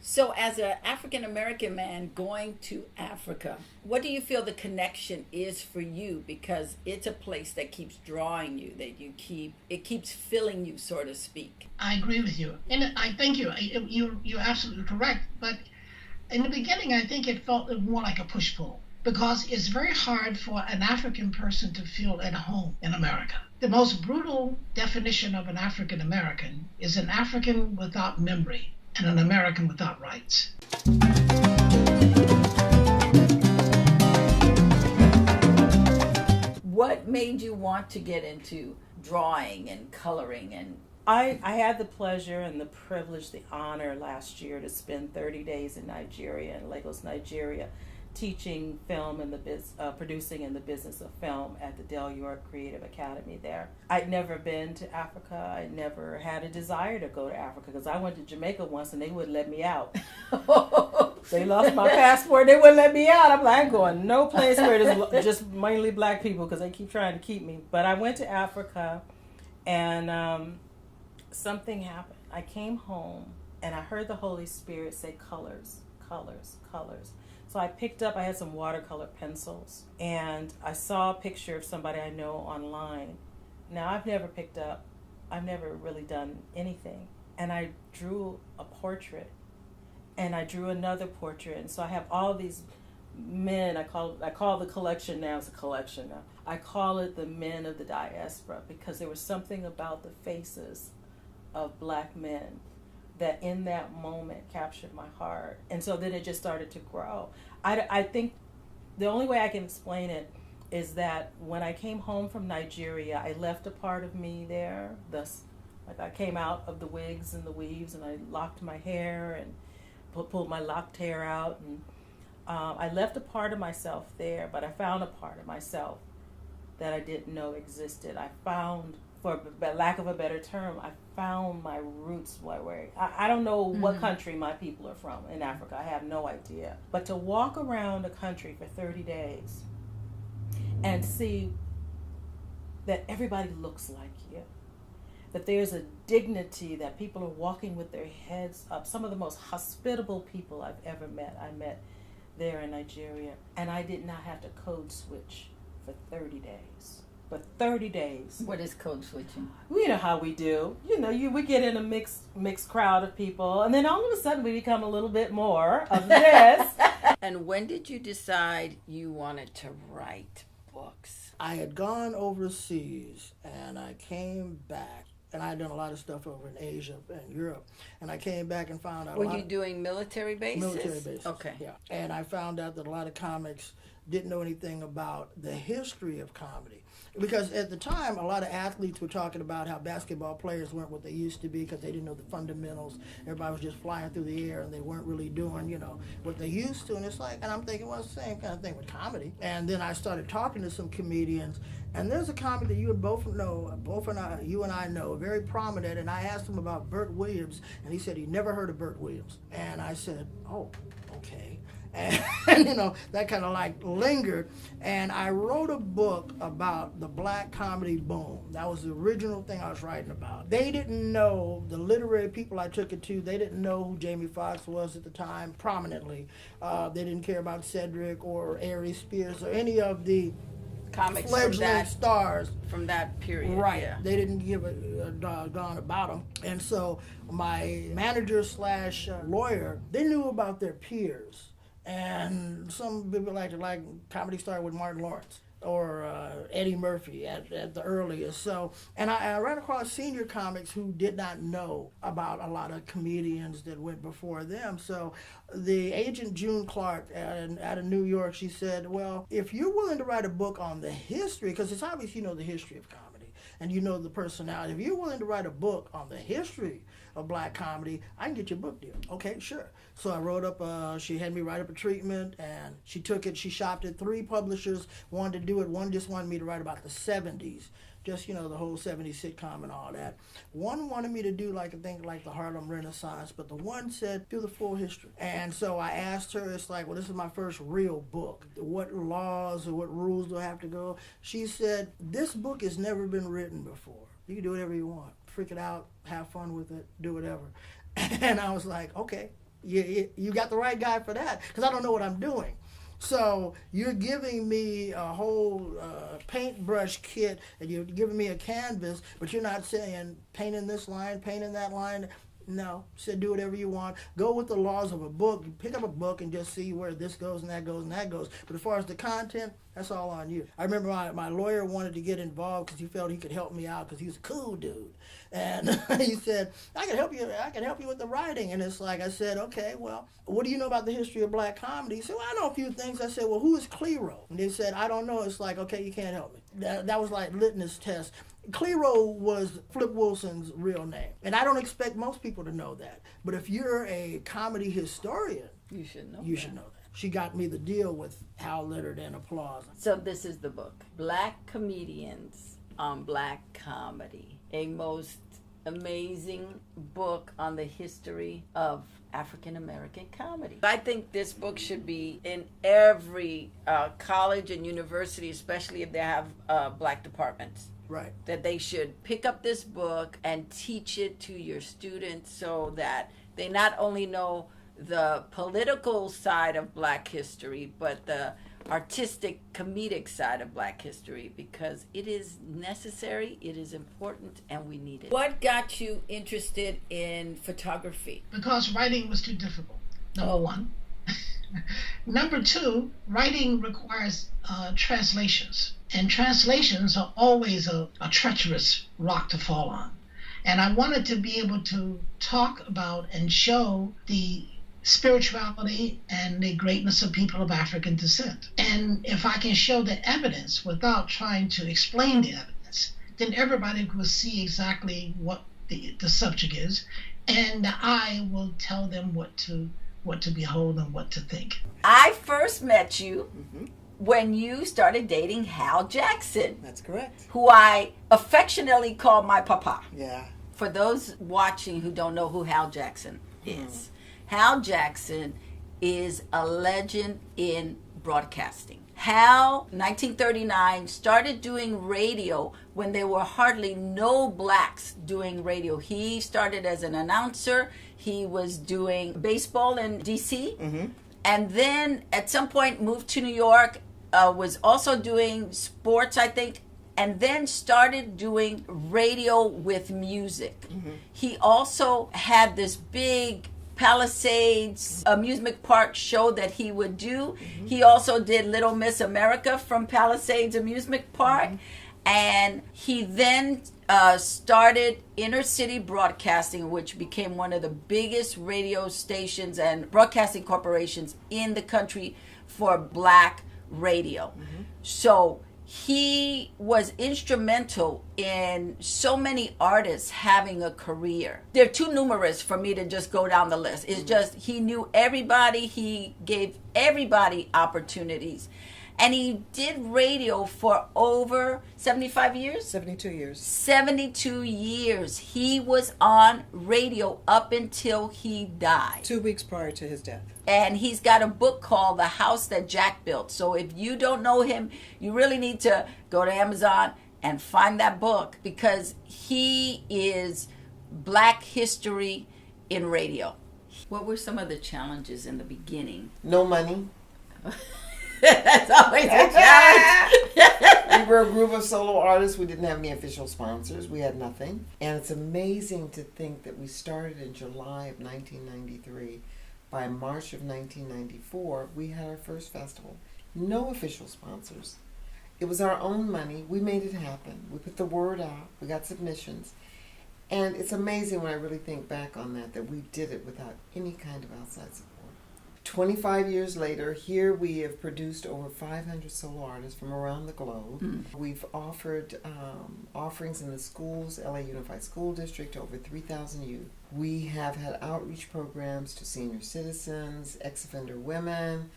So, as an African American man going to Africa, what do you feel the connection is for you? Because it's a place that keeps drawing you, that it keeps filling you, so to speak. I agree with you, and I thank you. You're absolutely correct. But in the beginning, I think it felt more like a push pull, because it's very hard for an African person to feel at home in America. The most brutal definition of an African American is an African without memory and an American without rights. What made you want to get into drawing and coloring? And I had the pleasure and the privilege, the honor last year to spend 30 days in Nigeria, in Lagos, Nigeria, teaching film and producing in the business of film at the Del York Creative Academy there. I'd never been to Africa. I never had a desire to go to Africa because I went to Jamaica once and they wouldn't let me out. They lost my passport. They wouldn't let me out. I'm like, I'm going no place where there's just mainly black people because they keep trying to keep me. But I went to Africa and something happened. I came home and I heard the Holy Spirit say colors, colors, colors. So I had some watercolor pencils, and I saw a picture of somebody I know online. Now, I've never really done anything. And I drew a portrait, and I drew another portrait. And so I have all these men, I call the collection now, it's a collection now. I call it the men of the diaspora, because there was something about the faces of black men that in that moment captured my heart. And so then it just started to grow. I think the only way I can explain it is that when I came home from Nigeria, I left a part of me there. Thus, like I came out of the wigs and the weaves and I locked my hair and pulled my locked hair out. And I left a part of myself there, but I found a part of myself that I didn't know existed. I found, for lack of a better term, I found my roots. I don't know what country my people are from in Africa. I have no idea. But to walk around a country for 30 days and see that everybody looks like you, that there's a dignity, that people are walking with their heads up. Some of the most hospitable people I've ever met, I met there in Nigeria. And I did not have to code switch for 30 days. But 30 days. What is code switching? You know how we do. We get in a mixed crowd of people, and then all of a sudden we become a little bit more of this. And when did you decide you wanted to write books? I had gone overseas, and I came back, and I had done a lot of stuff over in Asia and Europe, and I came back and found out. Were you doing military bases? Military bases. Okay. Yeah, and I found out that a lot of comics didn't know anything about the history of comedy. Because at the time, a lot of athletes were talking about how basketball players weren't what they used to be because they didn't know the fundamentals. Everybody was just flying through the air and they weren't really doing, what they used to. And it's like, and I'm thinking, well, it's the same kind of thing with comedy. And then I started talking to some comedians. And there's a comic that you and I know, very prominent. And I asked him about Burt Williams, and he said he never heard of Burt Williams. And I said, oh, okay. And that kind of like lingered, and I wrote a book about the black comedy boom. That was the original thing I was writing about. They didn't know, the literary people I took it to, they didn't know who Jamie Foxx was at the time prominently. They didn't care about Cedric or Ari Spears or any of the comics fledgling stars from that period. Right. Yeah. They didn't give a doggone about them. And so my manager / lawyer, they knew about their peers. And some people like comedy started with Martin Lawrence or Eddie Murphy at the earliest. So, and I ran across senior comics who did not know about a lot of comedians that went before them. So the agent June Clark out of New York, she said, well, if you're willing to write a book on the history, because it's obvious you know the history of comedy and you know the personality, if you're willing to write a book on the history of black comedy, I can get you a book deal. Okay, sure. So I wrote up, she had me write up a treatment, and she took it, she shopped it. 3 publishers wanted to do it. One just wanted me to write about the 70s, just, the whole 70s sitcom and all that. One wanted me to do like the Harlem Renaissance, but the one said, do the full history. And so I asked her, it's like, well, this is my first real book. What laws or what rules do I have to go? She said, this book has never been written before. You can do whatever you want. Freak it out, have fun with it, do whatever. And I was like, okay. you got the right guy for that, because I don't know what I'm doing. So you're giving me a whole paintbrush kit, and you're giving me a canvas, but you're not saying paint in this line, paint in that line. No, said do whatever you want. Go with the laws of a book. You pick up a book and just see where this goes and that goes and that goes. But as far as the content, that's all on you. I remember my lawyer wanted to get involved because he felt he could help me out because he was a cool dude. And he said, I can help you with the writing. And it's like, I said, okay, well, what do you know about the history of black comedy? He said, well, I know a few things. I said, well, who is Clero? And they said, I don't know. It's like, okay, you can't help me. That was like litmus test. Clero was Flip Wilson's real name. And I don't expect most people to know that. But if you're a comedy historian, you should know that. She got me the deal with Hal Littleton and applause. So this is the book, Black Comedians on Black Comedy, a most amazing book on the history of African American comedy. I think this book should be in every college and university, especially if they have black departments. Right. That they should pick up this book and teach it to your students so that they not only know the political side of black history, but the artistic, comedic side of black history, because it is necessary, it is important, and we need it. What got you interested in photography? Because writing was too difficult, number one. Number two, writing requires translations. And translations are always a treacherous rock to fall on. And I wanted to be able to talk about and show the spirituality and the greatness of people of African descent. And if I can show the evidence without trying to explain the evidence, then everybody will see exactly what the subject is, and I will tell them what to behold and what to think. I first met you when you started dating Hal Jackson. That's correct. Who I affectionately call my papa. Yeah. For those watching who don't know who Hal Jackson is, Hal Jackson is a legend in broadcasting. Hal, 1939, started doing radio when there were hardly no blacks doing radio. He started as an announcer. He was doing baseball in D.C. And then at some point moved to New York, was also doing sports, I think, and then started doing radio with music. He also had this big Palisades amusement park show that he would do. He also did Little Miss America from Palisades Amusement Park. And he then started Inner City Broadcasting, which became one of the biggest radio stations and broadcasting corporations in the country for black radio. So he was instrumental in so many artists having a career. They're too numerous for me to just go down the list. It's just he knew everybody. He gave everybody opportunities. And he did radio for over 75 years? 72 years. 72 years. He was on radio up until he died. 2 weeks prior to his death. And he's got a book called The House That Jack Built. So if you don't know him, you really need to go to Amazon and find that book, because he is black history in radio. What were some of the challenges in the beginning? No money. That's always a challenge. We were a group of solo artists. We didn't have any official sponsors. We had nothing. And it's amazing to think that we started in July of 1993. By March of 1994, we had our first festival. No official sponsors. It was our own money. We made it happen. We put the word out. We got submissions. And it's amazing when I really think back on that we did it without any kind of outside support. 25 years later, here we have produced over 500 solo artists from around the globe. We've offered offerings in the schools, LA Unified School District, to over 3,000 youth. We have had outreach programs to senior citizens, ex-offender women,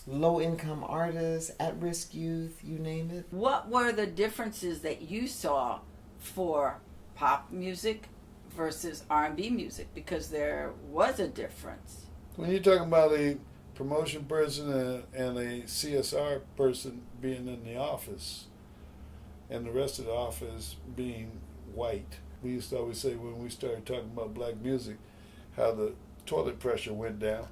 low-income artists, at-risk youth, you name it. What were the differences that you saw for pop music versus R&B music? Because there was a difference. When you're talking about a promotion person and a CSR person being in the office and the rest of the office being white, we used to always say when we started talking about black music, how the toilet pressure went down.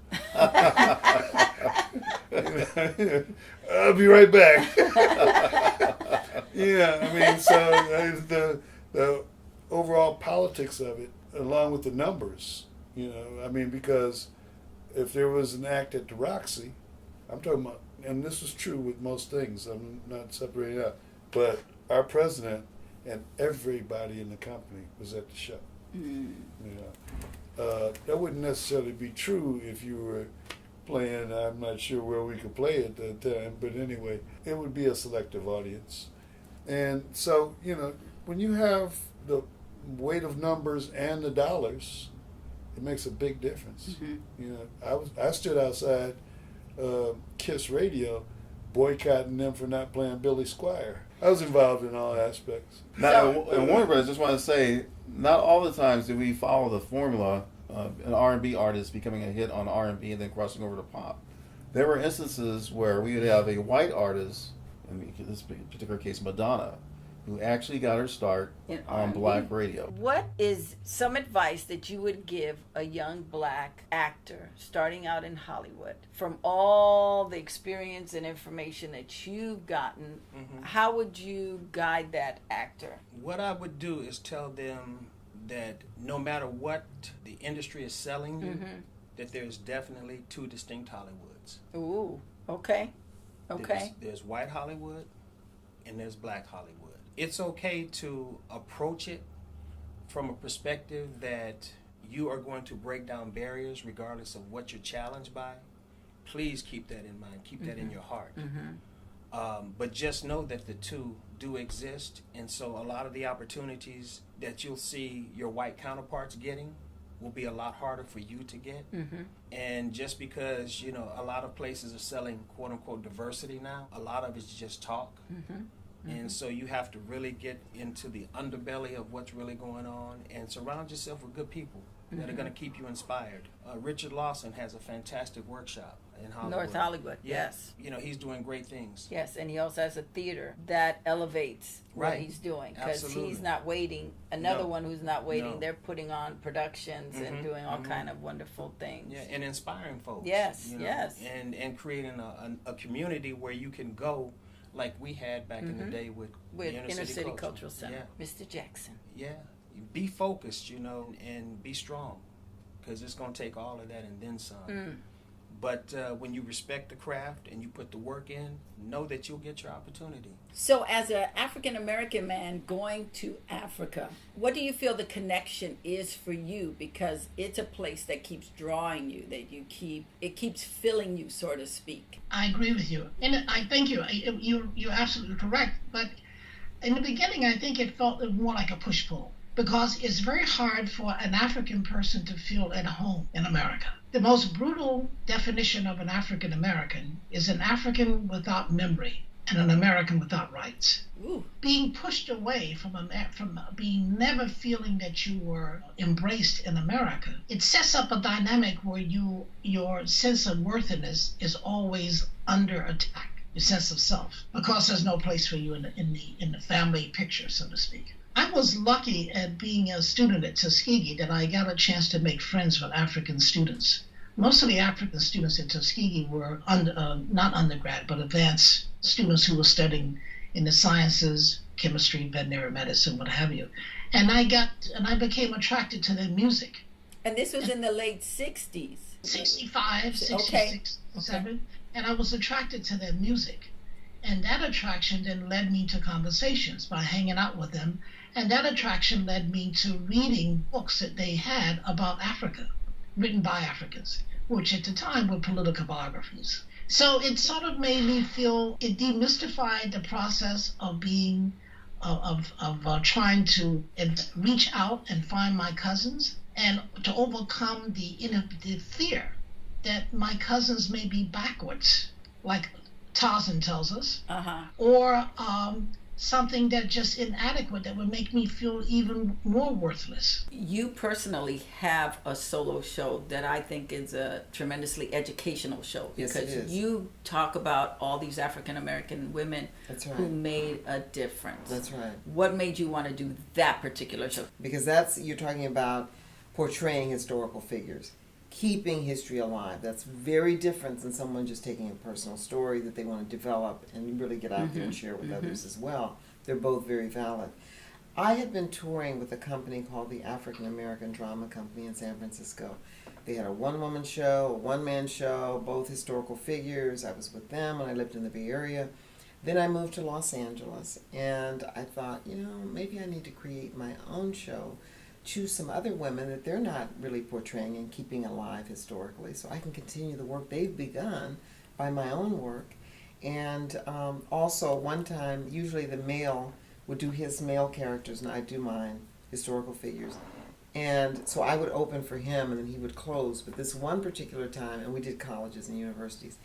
I'll be right back. Yeah, I mean, so the overall politics of it, along with the numbers, I mean, because if there was an act at the Roxy, I'm talking about, and this is true with most things, I'm not separating out, but our president and everybody in the company was at the show. That wouldn't necessarily be true if you were playing, I'm not sure where we could play at that time, but anyway, it would be a selective audience. And so, when you have the weight of numbers and the dollars, it makes a big difference. I stood outside KISS Radio boycotting them for not playing Billy Squier. I was involved in all aspects. Now, and Warner Brothers, just want to say, not all the times do we follow the formula of an R&B artist becoming a hit on R&B and then crossing over to pop. There were instances where we would have a white artist, in this particular case Madonna, who actually got her start on black radio. What is some advice that you would give a young black actor starting out in Hollywood from all the experience and information that you've gotten? How would you guide that actor? What I would do is tell them that no matter what the industry is selling you, that there's definitely two distinct Hollywoods. Ooh, okay. There's white Hollywood and there's black Hollywood. It's okay to approach it from a perspective that you are going to break down barriers regardless of what you're challenged by. Please keep that in mind. Keep that in your heart. But just know that the two do exist. And so a lot of the opportunities that you'll see your white counterparts getting will be a lot harder for you to get. And just because, a lot of places are selling quote unquote diversity now, a lot of it's just talk. And so you have to really get into the underbelly of what's really going on and surround yourself with good people that are going to keep you inspired. Richard Lawson has a fantastic workshop in Hollywood. North Hollywood, yes. He's doing great things. Yes, and he also has a theater that elevates what he's doing, because he's not waiting. Another one who's not waiting, they're putting on productions and doing all kind of wonderful things. Yeah, and inspiring folks. Yes, yes. And creating a community where you can go like we had back in the day with Inner City Cultural Center. Mr. Jackson. Yeah. Be focused, and be strong, because it's going to take all of that and then some. But when you respect the craft and you put the work in, know that you'll get your opportunity. So as an African American man going to Africa, what do you feel the connection is for you? Because it's a place that keeps drawing you, that it keeps filling you, so to speak. I agree with you. And I thank you. You're absolutely correct. But in the beginning, I think it felt more like a push-pull, because it's very hard for an African person to feel at home in America. The most brutal definition of an African American is an African without memory and an American without rights. Ooh. Being pushed away from being never feeling that you were embraced in America, it sets up a dynamic where your sense of worthiness is always under attack, your sense of self, because there's no place for you in the family picture, so to speak. I was lucky at being a student at Tuskegee that I got a chance to make friends with African students. Most of the African students at Tuskegee were not undergrad, but advanced students who were studying in the sciences, chemistry, veterinary medicine, what have you. And I became attracted to their music. And this was in the late 60s. 65, 66, 67. And I was attracted to their music. And that attraction then led me to conversations by hanging out with them. And that attraction led me to reading books that they had about Africa, written by Africans, which at the time were political biographies. So it sort of made me feel, it demystified the process of being, of trying to reach out and find my cousins, and to overcome the fear that my cousins may be backwards, like Tarzan tells us, or something that just inadequate that would make me feel even more worthless. You personally have a solo show that I think is a tremendously educational show, because you talk about all these African American women who made a difference. That's right. What made you want to do that particular show? Because you're talking about portraying historical figures, keeping history alive. That's very different than someone just taking a personal story that they want to develop and really get out there and share with others as well. They're both very valid. I had been touring with a company called the African American Drama Company in San Francisco. They had a one-woman show, a one-man show, both historical figures. I was with them when I lived in the Bay Area. Then I moved to Los Angeles, and I thought, maybe I need to create my own show, choose some other women that they're not really portraying and keeping alive historically, so I can continue the work they've begun by my own work. And also, one time, usually the male would do his male characters, and I'd do mine, historical figures. And so I would open for him, and then he would close. But this one particular time, and we did colleges and universities,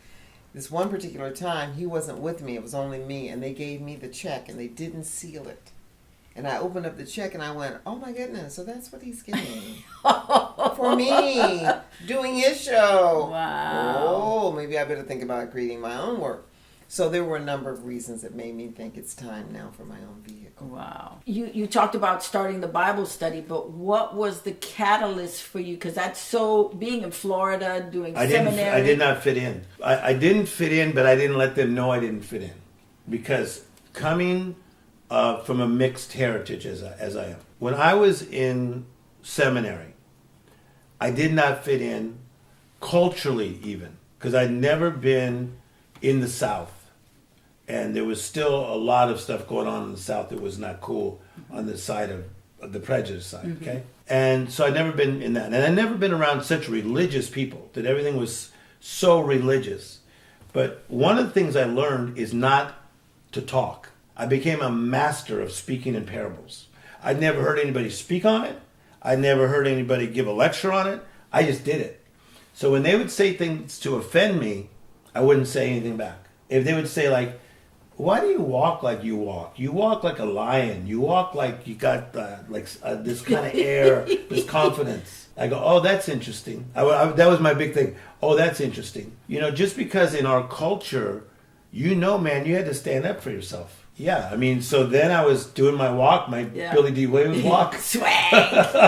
this one particular time, he wasn't with me, it was only me, and they gave me the check, and they didn't seal it. And I opened up the check, and I went, oh my goodness, so that's what he's getting for me, doing his show. Wow. Oh, maybe I better think about creating my own work. So there were a number of reasons that made me think it's time now for my own vehicle. Wow. You talked about starting the Bible study, but what was the catalyst for you? Because that's so, being in Florida, doing seminary. I did not fit in. I didn't fit in, but I didn't let them know I didn't fit in. Because coming from a mixed heritage as I am. When I was in seminary, I did not fit in culturally even. Because I'd never been in the South. And there was still a lot of stuff going on in the South that was not cool on the side of the prejudice side, okay? And so I'd never been in that. And I'd never been around such religious people, that everything was so religious. But one of the things I learned is not to talk. I became a master of speaking in parables. I'd never heard anybody speak on it. I'd never heard anybody give a lecture on it. I just did it. So when they would say things to offend me, I wouldn't say anything back. If they would say, like, why do you walk like you walk? You walk like a lion. You walk like you got this kind of air, this confidence. I go, oh, that's interesting. That was my big thing. Oh, that's interesting. Just because in our culture, man, you had to stand up for yourself. Yeah, I mean, so then I was doing my walk, my Billy D. Williams walk. Swag!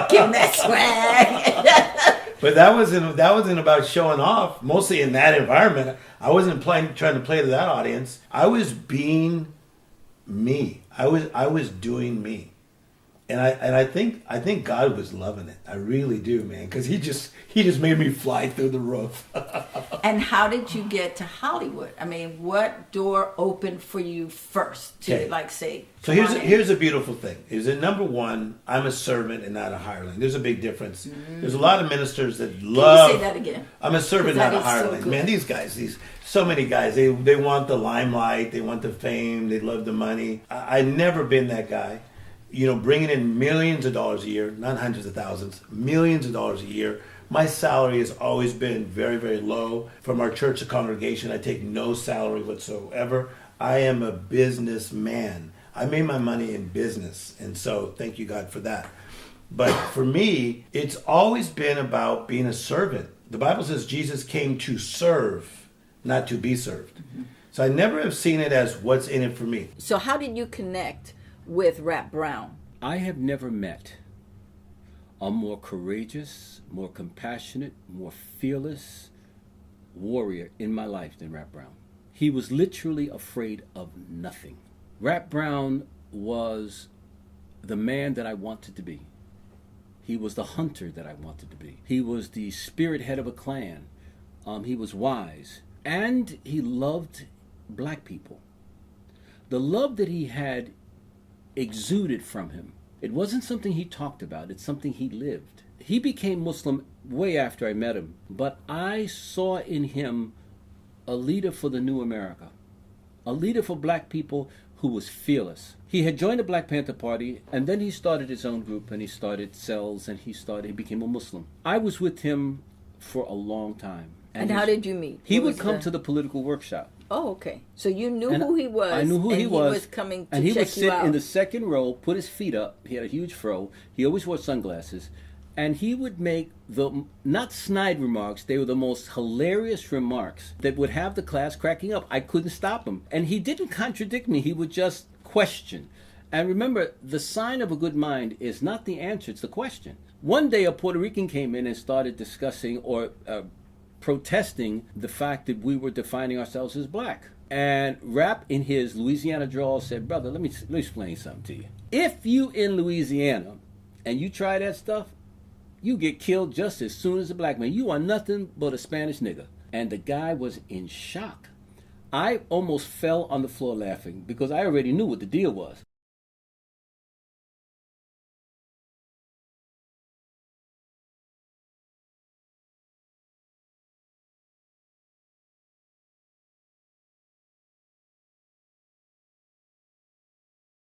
Give him that swag! But that wasn't about showing off. Mostly in that environment, I wasn't trying to play to that audience. I was being me. I was doing me, and I think God was loving it. I really do, man, because he just made me fly through the roof. And how did you get to Hollywood? I mean, what door opened for you first to say? So here's a beautiful thing. Is that number one, I'm a servant and not a hireling. There's a big difference. There's a lot of ministers that love. Can you say that again? I'm a servant, not a hireling. So man, these guys, so many guys, they want the limelight, they want the fame, they love the money. I've never been that guy. Bringing in millions of dollars a year, not hundreds of thousands, millions of dollars a year. My salary has always been very, very low. From our church to congregation, I take no salary whatsoever. I am a businessman. I made my money in business, and so thank you, God, for that. But for me, it's always been about being a servant. The Bible says Jesus came to serve, not to be served. So I never have seen it as what's in it for me. So how did you connect with Rap Brown? I have never met a more courageous, more compassionate, more fearless warrior in my life than Rap Brown. He was literally afraid of nothing. Rap Brown was the man that I wanted to be. He was the hunter that I wanted to be. He was the spirit head of a clan. He was wise. And he loved black people. The love that he had exuded from him. It wasn't something he talked about. It's something he lived. He became Muslim way after I met him. But I saw in him a leader for the new America. A leader for black people who was fearless. He had joined the Black Panther Party, and then he started his own group, and he started cells, and he became a Muslim. I was with him for a long time. And how did you meet? He would come to the political workshop. Oh, okay. So you knew who he was. I knew who he was. He was coming to and he check would sit you out. in the second row, put his feet up. He had a huge fro. He always wore sunglasses. And he would make not snide remarks, they were the most hilarious remarks that would have the class cracking up. I couldn't stop him. And he didn't contradict me. He would just question. And remember, the sign of a good mind is not the answer, it's the question. One day a Puerto Rican came in and started discussing or protesting the fact that we were defining ourselves as black. And Rap, in his Louisiana drawl, said, brother, let me explain something to you. If you in Louisiana and you try that stuff, you get killed just as soon as a black man. You are nothing but a Spanish nigger. And the guy was in shock. I almost fell on the floor laughing because I already knew what the deal was.